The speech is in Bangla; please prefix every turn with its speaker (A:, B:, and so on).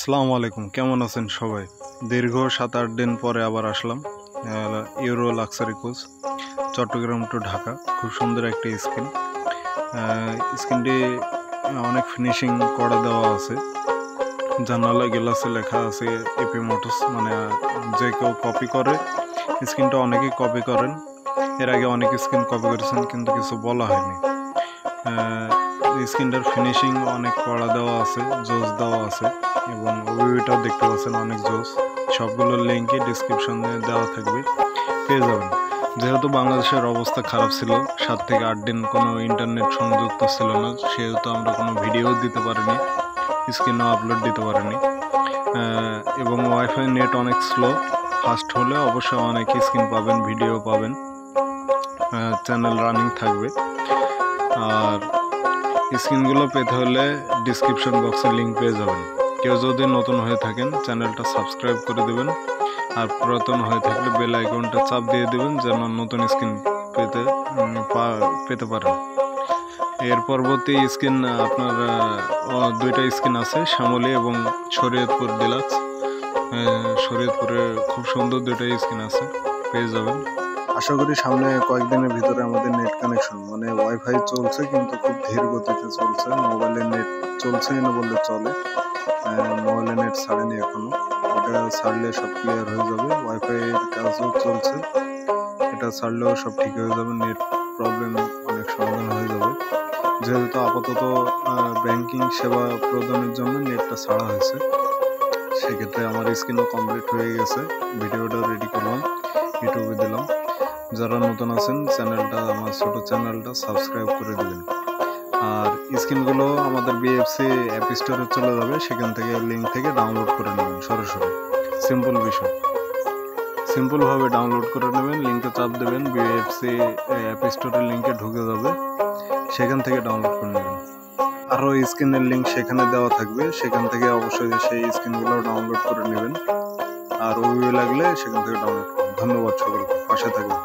A: আসসালামু আলাইকুম, কেমন আছেন সবাই? দীর্ঘ 7-8 দিন পরে আবার আসলাম Euro luxury coach Chittagong to Dhaka. খুব সুন্দর একটি স্ক্রিনটি অনেক ফিনিশিং করা দেওয়া আছে। জানালা গ্লাসে লেখা আছে এপি মোটরস, মানে যে কেউ কপি করে স্ক্রিনটা অনেকেই কপি করেন। এর আগে অনেক স্ক্রিন কপি করেছেন কিন্তু কিছু বলা হয়নি। স্ক্রিনটার ফিনিশিং অনেক কড়া দেওয়া আছে, জোস দেওয়া আছে এবং ওভিটাও দেখতে পাচ্ছেন অনেক জোস। সবগুলোর লিঙ্কই ডিসক্রিপশনে দেওয়া থাকবে, পেয়ে যাবেন। যেহেতু বাংলাদেশের অবস্থা খারাপ ছিল, 7 থেকে 8 দিন কোনো ইন্টারনেট সংযুক্ত ছিল না, সেহেতু আমরা কোনো ভিডিও দিতে পারিনি, স্ক্রিনও আপলোড দিতে পারিনি এবং ওয়াইফাই নেট অনেক স্লো। ফাস্ট হলে অবশ্যই অনেক স্ক্রিন পাবেন, ভিডিও পাবেন, চ্যানেল রানিং থাকবে। আর স্ক্রিনগুলো পেতে হলে ডিসক্রিপশন বক্সে লিঙ্ক পেয়ে যাবেন। কেউ যদি নতুন হয়ে থাকেন চ্যানেলটা সাবস্ক্রাইব করে দেবেন, আর পুরাতন হয়ে থাকলে বেল আইকনটা চাপ দিয়ে দেবেন যেন নতুন স্ক্রিন পেতে পারেন। এর পরবর্তী স্ক্রিন আপনার দুইটা স্ক্রিন আছে, শ্যামলী এবং শরীয়তপুর ডিলাক্স। শরীয়তপুরে খুব সুন্দর দুইটা স্ক্রিন আছে, পেয়ে যাবেন। আশা করি সামনে কয়েকদিনের ভিতরে আমাদের নেট কানেকশন, মানে ওয়াইফাই চলছে কিন্তু খুব ধীর গতিতে চলছে। মোবাইলের নেট চলছে না বললে চলে, মোবাইলের নেট ছাড়েনি এখনো। ওটা ছাড়লে সব ক্লিয়ার হয়ে যাবে। ওয়াইফাইয়ের কাজও চলছে, এটা ছাড়লেও সব ঠিক হয়ে যাবে, নেট প্রবলেম অনেক সমাধান হয়ে যাবে। যেহেতু আপাতত ব্যাংকিং সেবা প্রদানের জন্য নেটটা ছাড়া হয়েছে, সেক্ষেত্রে আমার স্ক্রিনও কমপ্লিট হয়ে গেছে। ভিডিওটা রেডি করলাম, ইউটিউবে দিলাম। যারা নতুন আছেন চ্যানেলটা, আমার ছোট চ্যানেলটা সাবস্ক্রাইব করে দেবেন। আর স্ক্রিনগুলো আমাদের বিএফসি অ্যাপ স্টোরে চলে যাবে, সেখান থেকে লিঙ্ক থেকে ডাউনলোড করে নেবেন সরাসরি। সিম্পল বিষয়, সিম্পলভাবে ডাউনলোড করে নেবেন, লিঙ্কে চাপ দেবেন, বিএফসি অ্যাপ স্টোরের লিঙ্কে ঢুকে যাবে, সেখান থেকে ডাউনলোড করে নেবেন। আরও স্ক্রিনের লিঙ্ক সেখানে দেওয়া থাকবে, সেখান থেকে অবশ্যই সেই স্ক্রিনগুলো ডাউনলোড করে নেবেন। আর ওই লাগলে সেখান থেকে ডাউনলোড করুন। ধন্যবাদ সকলকে, পাশে থাকবেন।